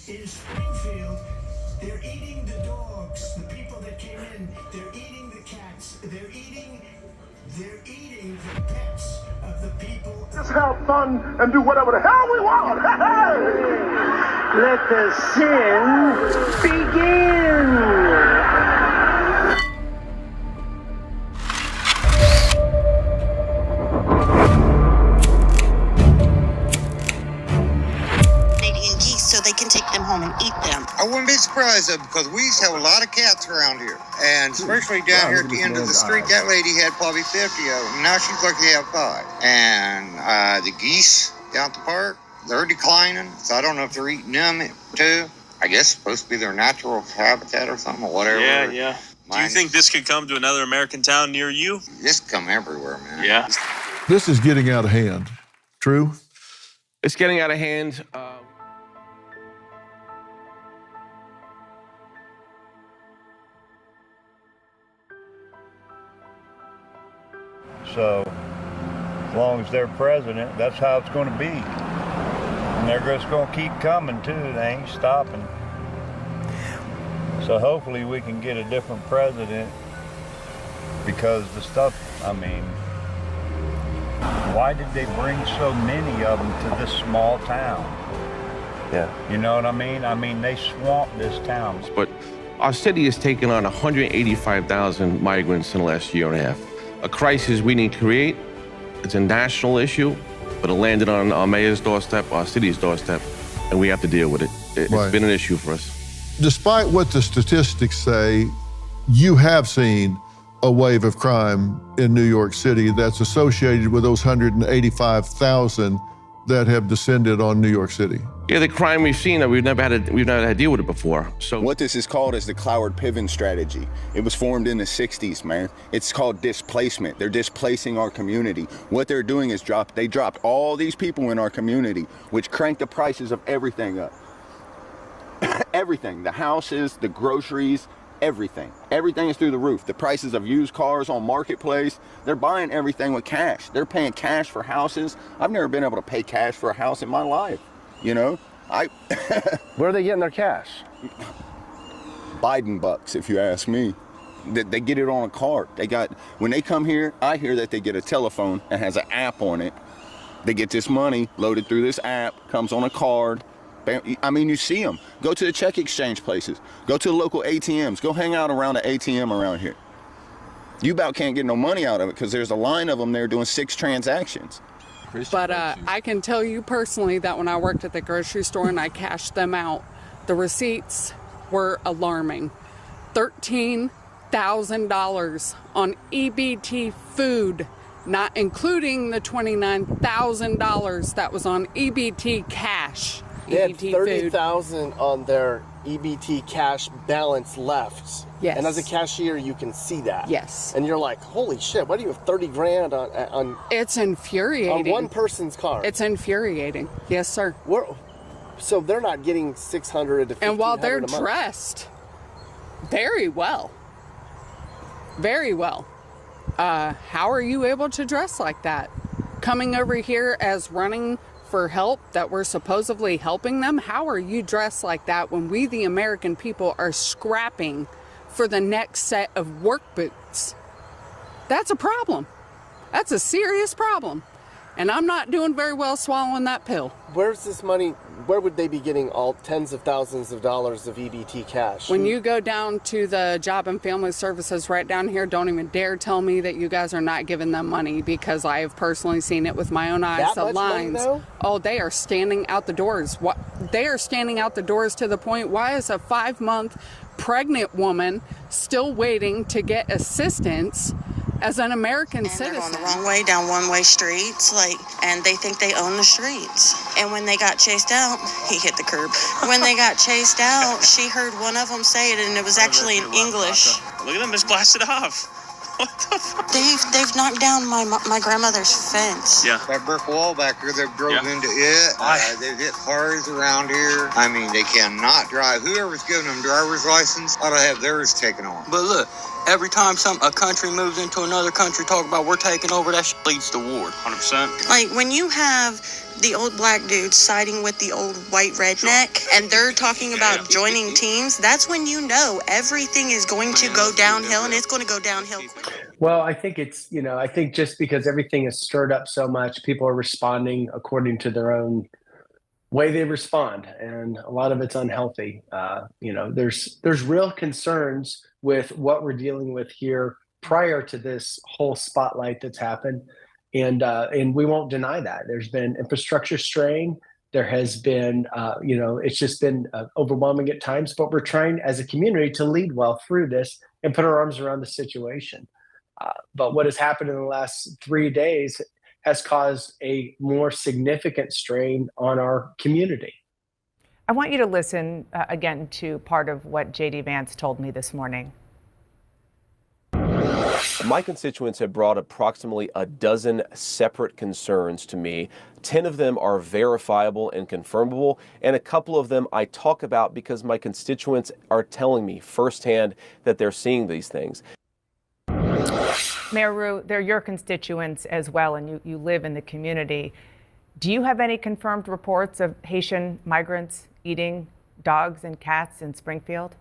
in Springfield, they're eating the dogs, the people that came in, they're eating the cats, they're eating the pets of the people. Just have fun and do whatever the hell we want. Let the sin begin. So they can take them home and eat them. I wouldn't be surprised though, because we used to have a lot of cats around here, and especially down here at the end of the street, that lady had probably 50 of them. Now she's lucky to have 5. And the geese down at the park, they're declining, so I don't know if they're eating them too. I guess it's supposed to be their natural habitat or something, or whatever. Yeah. Do you think this could come to another American town near you? This could come everywhere, man. Yeah. This is getting out of hand. True? It's getting out of hand. So, as long as they're president, that's how it's going to be. And they're just going to keep coming, too. They ain't stopping. So hopefully we can get a different president, because the stuff, I mean, why did they bring so many of them to this small town? Yeah. You know what I mean? I mean, they swamped this town. But our city has taken on 185,000 migrants in the last year and a half. A crisis we need to create. It's a national issue, but it landed on our mayor's doorstep, our city's doorstep, and we have to deal with it. It's been an issue for us. Despite what the statistics say, you have seen a wave of crime in New York City that's associated with those 185,000 that have descended on New York City. Yeah, the crime we've seen, we've never had to deal with it before. So what this is called is the Cloward-Piven strategy. It was formed in the 60s, man. It's called displacement. They're displacing our community. What they're doing is they dropped all these people in our community, which cranked the prices of everything up. Everything, the houses, the groceries, everything. Everything is through the roof. The prices of used cars on Marketplace, they're buying everything with cash. They're paying cash for houses. I've never been able to pay cash for a house in my life. You know, Where are they getting their cash? Biden bucks, if you ask me. They get it on a card. When they come here, I hear that they get a telephone that has an app on it. They get this money loaded through this app, comes on a card. I mean, you see them. Go to the check exchange places. Go to the local ATMs. Go hang out around the ATM around here. You about can't get no money out of it because there's a line of them there doing 6 transactions. But I can tell you personally that when I worked at the grocery store and I cashed them out, the receipts were alarming. $13,000 on EBT food, not including the $29,000 that was on EBT cash. They had $30,000 on their EBT cash balance left. Yes. And as a cashier, you can see that. Yes. And you're like, holy shit, why do you have 30 grand on It's infuriating. on one person's card? It's infuriating. Yes, sir. So they're not getting $600 to $1,500 And while they're a month. dressed very well, very well, how are you able to dress like that? Coming over here as running for help that we're supposedly helping them, how are you dressed like that when we, the American people, are scrapping for the next set of work boots? That's a problem. That's a serious problem. And I'm not doing very well swallowing that pill. Where's this money? Where would they be getting all tens of thousands of dollars of EBT cash? When you go down to the Job and Family Services right down here, don't even dare tell me that you guys are not giving them money, because I have personally seen it with my own eyes. That much money, though? Oh, they are standing out the doors. They are standing out the doors to the point, why is a 5-month pregnant woman still waiting to get assistance as an American citizen? They're going the wrong way down one-way streets, and they think they own the streets. And when they got chased out, he hit the curb. When they got chased out, she heard one of them say it, and it was actually in English. Look at them, just blasted off. What the fuck? They've knocked down my grandmother's fence. Yeah. That brick wall back there, they drove into it. They've hit cars around here. I mean, they cannot drive. Whoever's giving them driver's license ought to have theirs taken on. But look, Every time a country moves into another country, talk about we're taking over, that shit leads to war. 100%. Like, when you have the old black dude siding with the old white redneck, and they're talking about joining teams, that's when you know everything is going to go downhill, and it's going to go downhill quick. Well, I think it's, I think just because everything is stirred up so much, people are responding according to their own way they respond, and a lot of it's unhealthy. There's real concerns with what we're dealing with here prior to this whole spotlight that's happened, and we won't deny that. There's been infrastructure strain. There has been, it's just been overwhelming at times, but we're trying as a community to lead well through this and put our arms around the situation. But what has happened in the last 3 days has caused a more significant strain on our community. I want you to listen again to part of what J.D. Vance told me this morning. My constituents have brought approximately a dozen separate concerns to me. 10 of them are verifiable and confirmable, and a couple of them I talk about because my constituents are telling me firsthand that they're seeing these things. Mayor Rue, they're your constituents as well, and you live in the community. Do you have any confirmed reports of Haitian migrants eating dogs and cats in Springfield?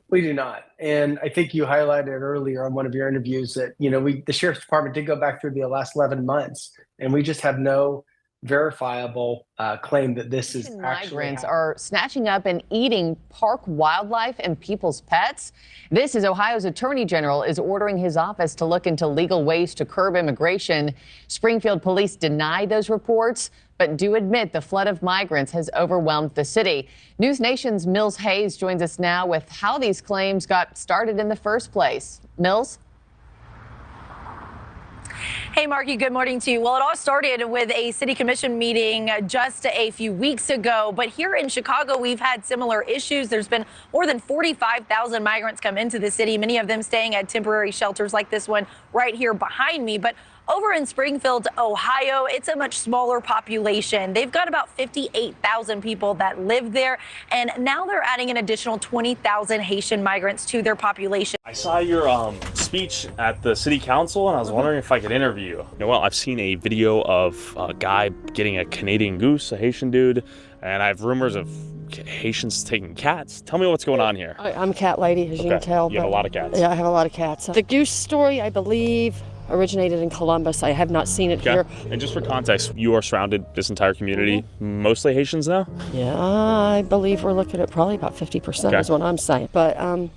We do not. And I think you highlighted earlier on one of your interviews that, the Sheriff's Department did go back through the last 11 months, and we just have no verifiable claim that this is actually migrants are snatching up and eating park wildlife and people's pets. This is Ohio's Attorney General is ordering his office to look into legal ways to curb immigration. Springfield police deny those reports, but do admit the flood of migrants has overwhelmed the city. News Nation's Mills Hayes joins us now with how these claims got started in the first place. Mills? Hey, Marky, good morning to you. Well, it all started with a city commission meeting just a few weeks ago. But here in Chicago, we've had similar issues. There's been more than 45,000 migrants come into the city, many of them staying at temporary shelters like this one right here behind me. But over in Springfield, Ohio, it's a much smaller population. They've got about 58,000 people that live there, and now they're adding an additional 20,000 Haitian migrants to their population. I saw your speech at the city council, and I was wondering if I could interview you. Well, I've seen a video of a guy getting a Canadian goose, a Haitian dude, and I have rumors of Haitians taking cats. Tell me what's going on here. I'm a cat lady, as you can tell. You have a lot of cats. Yeah, I have a lot of cats. The goose story, I believe, originated in Columbus. I have not seen it here. And just for context, you are surrounded, this entire community, mostly Haitians now? Yeah, I believe we're looking at probably about 50% is what I'm saying. But I'm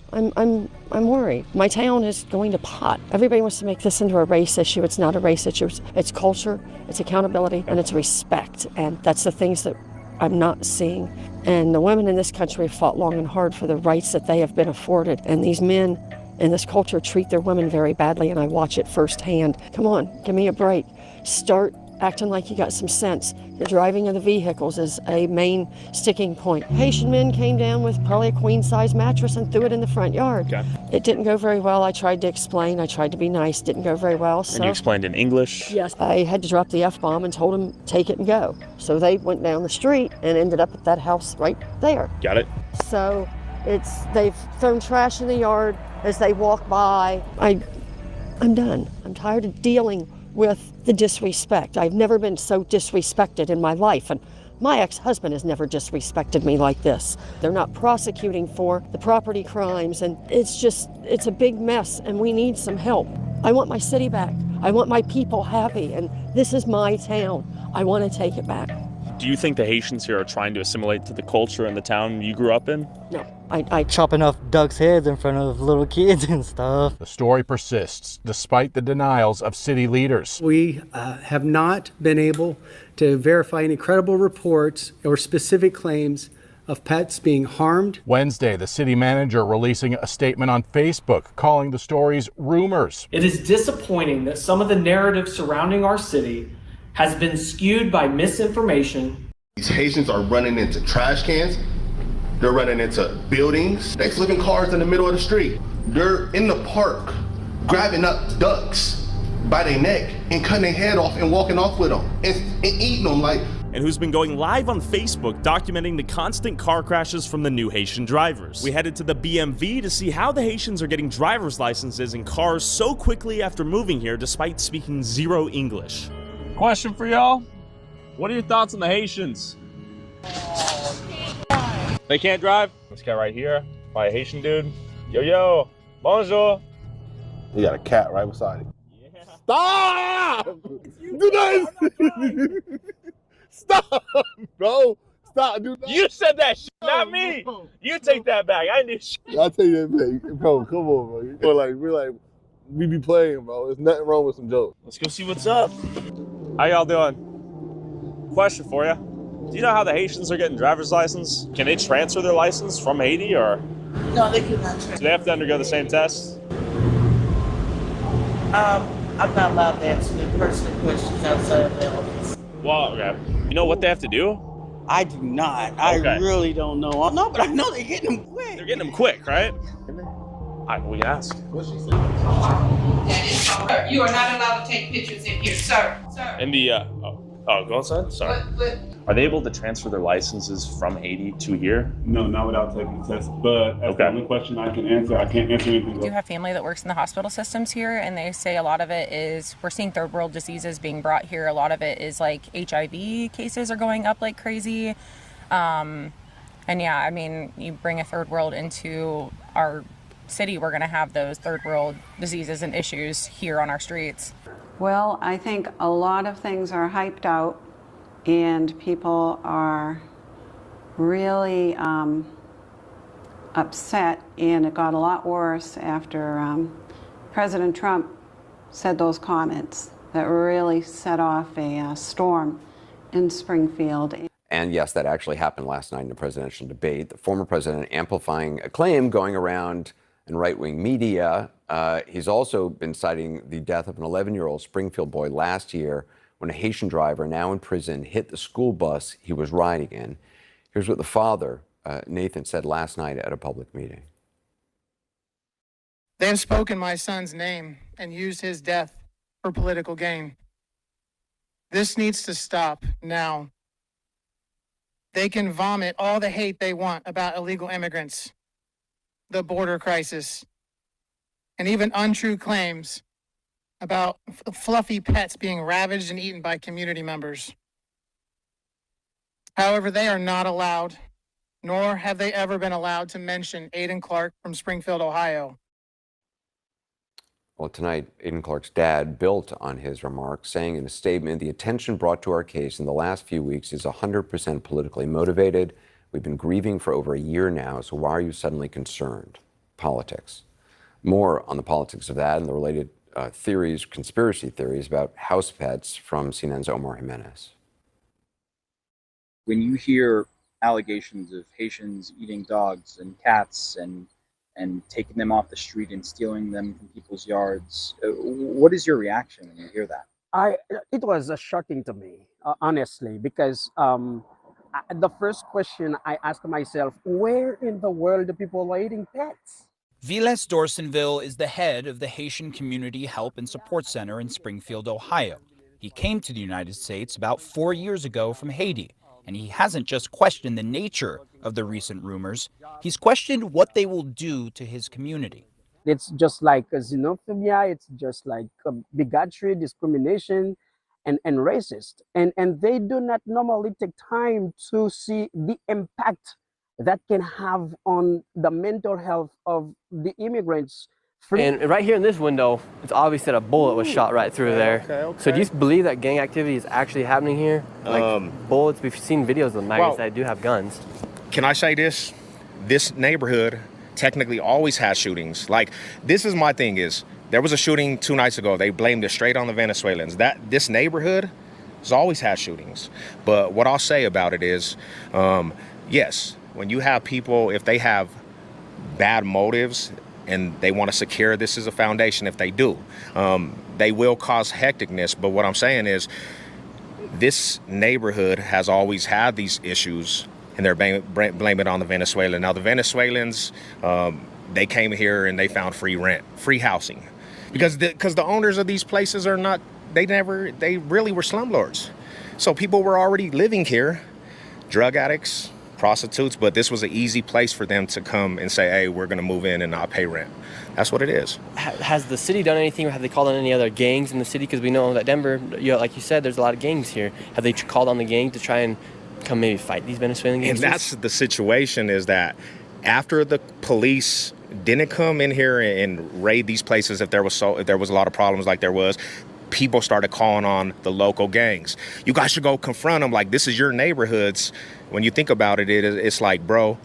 worried. My town is going to pot. Everybody wants to make this into a race issue. It's not a race issue. It's culture, it's accountability, and it's respect. And that's the things that I'm not seeing. And the women in this country have fought long and hard for the rights that they have been afforded. And these men in this culture treat their women very badly, and I watch it firsthand. Come on, give me a break. Start acting like you got some sense. The driving of the vehicles is a main sticking point. Haitian men came down with probably a queen-size mattress and threw it in the front yard. It didn't go very well. I tried to explain. I tried to be nice. Didn't go very well. So and you explained in English? Yes. I had to drop the F-bomb and told them, take it and go. So they went down the street and ended up at that house right there. Got it. So they've thrown trash in the yard as they walk by. I'm done. I'm tired of dealing with the disrespect. I've never been so disrespected in my life, and my ex-husband has never disrespected me like this. They're not prosecuting for the property crimes, and it's a big mess, and we need some help. I want my city back. I want my people happy, and this is my town. I want to take it back. Do you think the Haitians here are trying to assimilate to the culture in the town you grew up in? No. I chopping off ducks' heads in front of little kids and stuff. The story persists despite the denials of city leaders. We have not been able to verify any credible reports or specific claims of pets being harmed. Wednesday, the city manager releasing a statement on Facebook calling the stories rumors. It is disappointing that some of the narrative surrounding our city has been skewed by misinformation. These Haitians are running into trash cans. They're running into buildings. They're flipping cars in the middle of the street. They're in the park grabbing up ducks by their neck and cutting their head off and walking off with them and eating them. Like, and who's been going live on Facebook documenting the constant car crashes from the new Haitian drivers. We headed to the BMV to see how the Haitians are getting driver's licenses in cars so quickly after moving here despite speaking zero English. Question for y'all. What are your thoughts on the Haitians? They can't drive? This guy right here, by a Haitian dude. Yo, bonjour. You got a cat right beside it. Yeah. Stop! Do that! Stop, bro. Stop, dude. You said that shit, not me. You take that back. I did shit. I'll take that back. Bro, come on, bro. We be playing, bro. There's nothing wrong with some jokes. Let's go see what's up. How y'all doing? Question for you. Do you know how the Haitians are getting driver's license? Can they transfer their license from Haiti, or? No, they cannot transfer. Do they have to undergo the same test? I'm not allowed to answer the personal questions outside of the office. Well, okay. You know what they have to do? I do not. I really don't know. No, but I know they're getting them quick. They're getting them quick, right? We can ask. What's she saying? You are not allowed to take pictures in here, sir. In the, go inside? Sorry. Are they able to transfer their licenses from Haiti to here? No, not without taking the test. But that's the only question I can answer. I can't answer anything else. I do have family that works in the hospital systems here, and they say a lot of it is, we're seeing third world diseases being brought here. A lot of it is like HIV cases are going up like crazy. And yeah, I mean, you bring a third world into our city, we're going to have those third world diseases and issues here on our streets. Well, I think a lot of things are hyped out, and people are really upset, and it got a lot worse after President Trump said those comments that really set off a storm in Springfield. And yes, that actually happened last night in a presidential debate. The former president amplifying a claim going around in right-wing media. He's also been citing the death of an 11-year-old Springfield boy last year when a Haitian driver, now in prison, hit the school bus he was riding in. Here's what the father, Nathan, said last night at a public meeting. They have spoken my son's name and used his death for political gain. This needs to stop now. They can vomit all the hate they want about illegal immigrants, the border crisis, and even untrue claims about fluffy pets being ravaged and eaten by community members. However, they are not allowed, nor have they ever been allowed to mention Aiden Clark from Springfield, Ohio. Well, tonight, Aiden Clark's dad built on his remarks, saying in a statement, the attention brought to our case in the last few weeks is 100% politically motivated. We've been grieving for over a year now, so why are you suddenly concerned? Politics. More on the politics of that and the related theories, conspiracy theories about house pets from CNN's Omar Jimenez. When you hear allegations of Haitians eating dogs and cats and taking them off the street and stealing them from people's yards, what is your reaction when you hear that? It was shocking to me, honestly, because the first question I asked myself, where in the world do people are eating pets? Viles Dorsonville is the head of the Haitian Community Help and Support Center in Springfield, Ohio. He came to the United States about 4 years ago from Haiti, and he hasn't just questioned the nature of the recent rumors, he's questioned what they will do to his community. It's just like a xenophobia, it's just like bigotry, discrimination, and racist. And they do not normally take time to see the impact that can have on the mental health of the immigrants. And right here in this window, it's obvious that a bullet was shot right through there. Okay. So do you believe that gang activity is actually happening here? Like bullets, we've seen videos of the migrants that do have guns. Can I say this? This neighborhood technically always has shootings. Like, this is my thing is, there was a shooting 2 nights ago. They blamed it straight on the Venezuelans. This neighborhood has always had shootings. But what I'll say about it is, yes, when you have people, if they have bad motives and they want to secure this as a foundation, if they do, they will cause hecticness. But what I'm saying is, this neighborhood has always had these issues, and they're blame it on the Venezuelans. Now, the Venezuelans, they came here and they found free rent, free housing, because the owners of these places are not, they really were slumlords. So people were already living here, drug addicts, prostitutes, but this was an easy place for them to come and say, hey, we're going to move in and not pay rent. That's what it is. Has the city done anything, or have they called on any other gangs in the city? Because we know that Denver, like you said, there's a lot of gangs here. Have they called on the gang to try and come maybe fight these Venezuelan gangs? And that's the situation, is that after the police didn't come in here and raid these places, if there was a lot of problems like there was, people started calling on the local gangs. You guys should go confront them. Like, this is your neighborhoods. When you think about it, it's like, bro,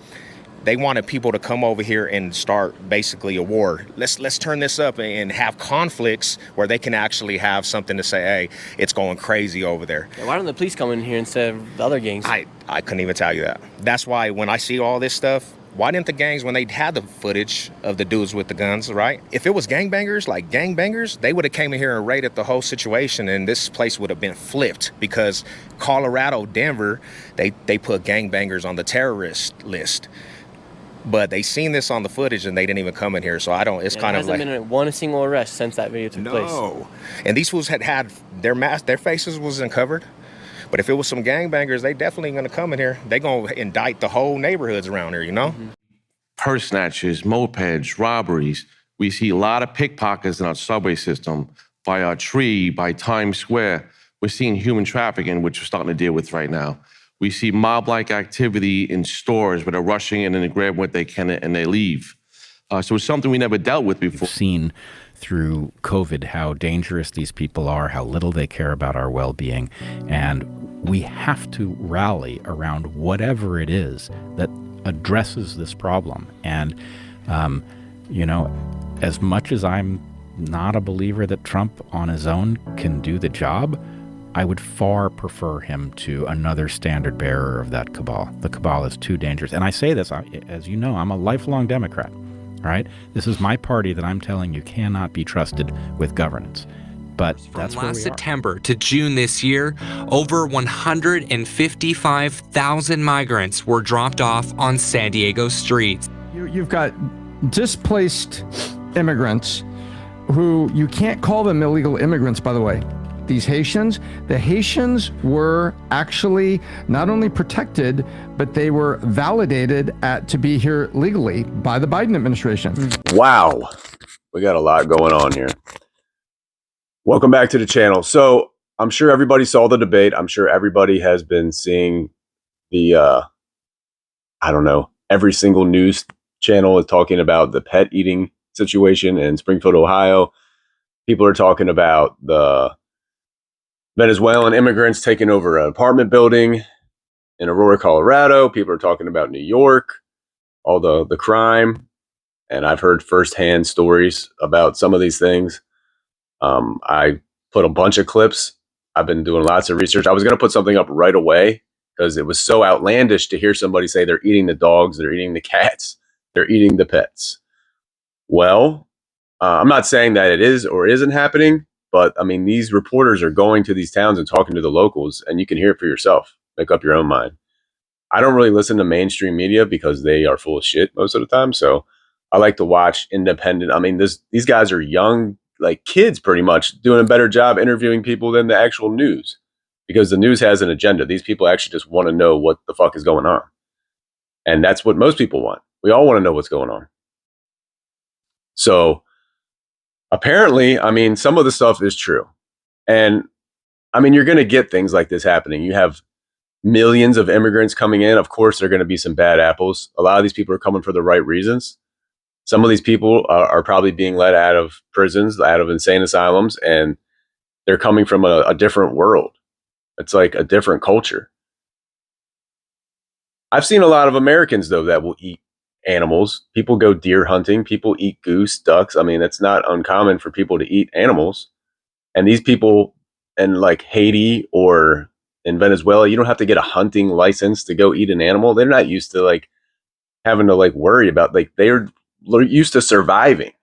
they wanted people to come over here and start basically a war. Let's turn this up and have conflicts where they can actually have something to say, hey, it's going crazy over there. Why don't the police come in here instead of the other gangs? I couldn't even tell you that. That's why when I see all this stuff, why didn't the gangs, when they had the footage of the dudes with the guns, right? If it was gangbangers, they would have came in here and raided the whole situation, and this place would have been flipped, because Colorado, Denver, they put gangbangers on the terrorist list. But they seen this on the footage and they didn't even come in here. So it's kind of like... There hasn't been a single arrest since that video took place. No. And these fools had their faces was uncovered. But if it was some gangbangers, they definitely going to come in here. They going to indict the whole neighborhoods around here, you know? Mm-hmm. Purse snatches, mopeds, robberies. We see a lot of pickpockets in our subway system, by our tree, by Times Square. We're seeing human trafficking, which we're starting to deal with right now. We see mob-like activity in stores where they're rushing in and they grab what they can and they leave. So it's something we never dealt with before. We've seen through COVID how dangerous these people are, how little they care about our well-being, and we have to rally around whatever it is that addresses this problem. And, as much as I'm not a believer that Trump on his own can do the job, I would far prefer him to another standard bearer of that cabal. The cabal is too dangerous. And I say this, as you know, I'm a lifelong Democrat, right? This is my party that I'm telling you cannot be trusted with governance. But that's where we are. Last September to June this year, over 155,000 migrants were dropped off on San Diego streets. You've got displaced immigrants who, you can't call them illegal immigrants, by the way. These Haitians, the Haitians were actually not only protected, but they were validated to be here legally by the Biden administration. Wow. We got a lot going on here. Welcome back to the channel. So I'm sure everybody saw the debate. I'm sure everybody has been seeing the, every single news channel is talking about the pet eating situation in Springfield, Ohio. People are talking about the Venezuelan immigrants taking over an apartment building in Aurora, Colorado. People are talking about New York, all the crime. And I've heard firsthand stories about some of these things. I put a bunch of clips. I've been doing lots of research. I was going to put something up right away because it was so outlandish to hear somebody say they're eating the dogs, they're eating the cats, they're eating the pets. Well, I'm not saying that it is or isn't happening. But I mean, these reporters are going to these towns and talking to the locals, and you can hear it for yourself. Make up your own mind. I don't really listen to mainstream media because they are full of shit most of the time. So I like to watch independent. I mean, these guys are young, like kids pretty much, doing a better job interviewing people than the actual news, because the news has an agenda. These people actually just want to know what the fuck is going on. And that's what most people want. We all want to know what's going on. So apparently, I mean, some of the stuff is true. And I mean, you're going to get things like this happening. You have millions of immigrants coming in. Of course, there are going to be some bad apples. A lot of these people are coming for the right reasons. Some of these people are probably being let out of prisons, out of insane asylums, and they're coming from a different world. It's like a different culture. I've seen a lot of Americans, though, that will eat animals. People go deer hunting. People eat goose, ducks. I mean, it's not uncommon for people to eat animals. And these people in like Haiti or in Venezuela, you don't have to get a hunting license to go eat an animal. They're not used to like having to like worry about, like, they're used to surviving.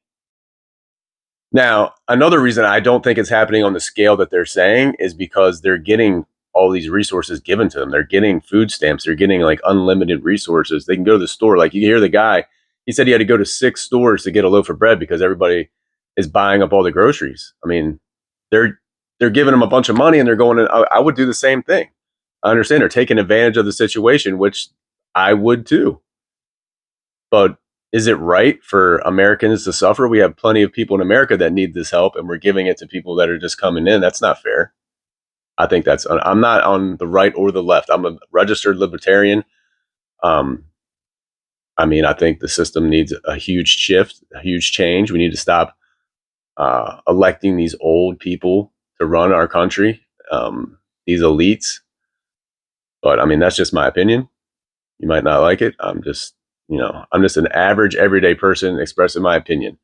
Now, another reason I don't think it's happening on the scale that they're saying is because they're getting all these resources given to them. They're getting food stamps. They're getting like unlimited resources. They can go to the store. Like, you hear the guy, he said he had to go to 6 stores to get a loaf of bread because everybody is buying up all the groceries. I mean, they're they're giving them a bunch of money and they're going, I would do the same thing. I understand they're taking advantage of the situation, which I would too. But is it right for Americans to suffer? We have plenty of people in America that need this help, and we're giving it to people that are just coming in. That's not fair. I think I'm not on the right or the left. I'm a registered libertarian. I mean, I think the system needs a huge shift, a huge change. We need to stop electing these old people to run our country, these elites. But I mean, that's just my opinion. You might not like it. I'm just an average, everyday person expressing my opinion.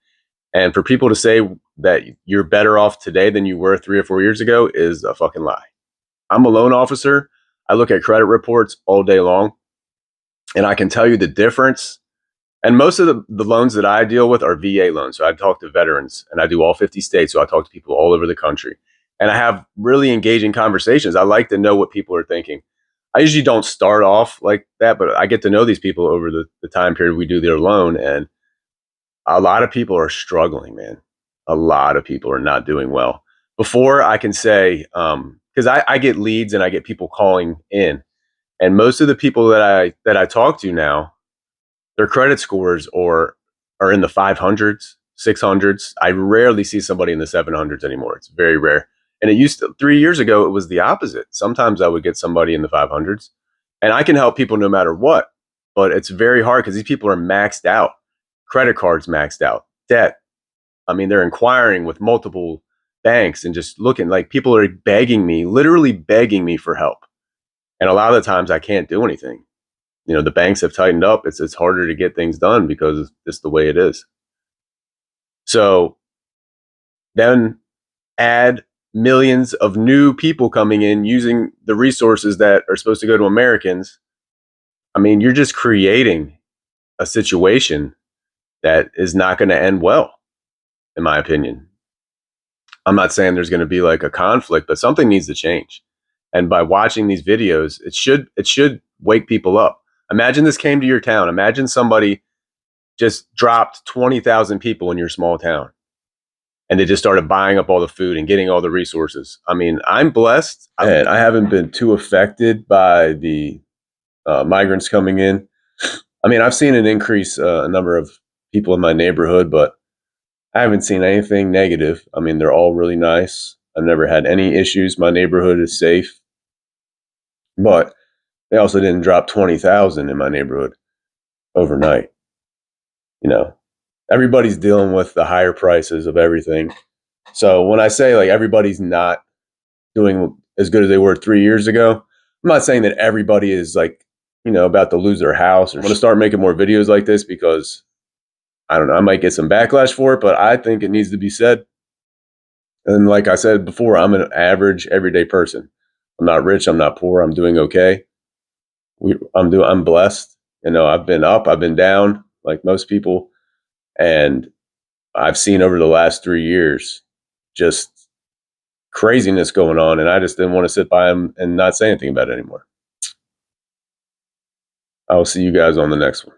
And for people to say that you're better off today than you were 3 or 4 years ago is a fucking lie. I'm a loan officer. I look at credit reports all day long, and I can tell you the difference. And most of the loans that I deal with are VA loans. So I talk to veterans, and I do all 50 states. So I talk to people all over the country, and I have really engaging conversations. I like to know what people are thinking. I usually don't start off like that, but I get to know these people over the time period we do their loan. And a lot of people are struggling, man. A lot of people are not doing well. Before I can say, because I get leads and I get people calling in, and most of the people that I talk to now, their credit scores are in the 500s, 600s. I rarely see somebody in the 700s anymore. It's very rare. And it used to, 3 years ago, it was the opposite. Sometimes I would get somebody in the 500s, and I can help people no matter what, but it's very hard because these people are maxed out. Credit cards maxed out, debt. I mean, they're inquiring with multiple banks and just looking like people are begging me, literally begging me for help. And a lot of the times I can't do anything. You know, the banks have tightened up. It's harder to get things done because it's just the way it is. So then add millions of new people coming in using the resources that are supposed to go to Americans. I mean, you're just creating a situation that is not going to end well, in my opinion. I'm not saying there's going to be like a conflict, but something needs to change. And by watching these videos, it should wake people up. Imagine this came to your town. Imagine somebody just dropped 20,000 people in your small town, and they just started buying up all the food and getting all the resources. I mean, I'm blessed, and I haven't been too affected by the migrants coming in. I mean, I've seen an increase, a number of people in my neighborhood, but I haven't seen anything negative. I mean, they're all really nice. I've never had any issues. My neighborhood is safe. But they also didn't drop 20,000 in my neighborhood overnight. You know, everybody's dealing with the higher prices of everything. So when I say like everybody's not doing as good as they were 3 years ago, I'm not saying that everybody is like, you know, about to lose their house. I'm going to start making more videos like this because I don't know, I might get some backlash for it, but I think it needs to be said. And like I said before, I'm an average, everyday person. I'm not rich. I'm not poor. I'm doing okay. I'm blessed. You know, I've been up, I've been down, like most people, and I've seen over the last 3 years just craziness going on, and I just didn't want to sit by them and not say anything about it anymore. I will see you guys on the next one.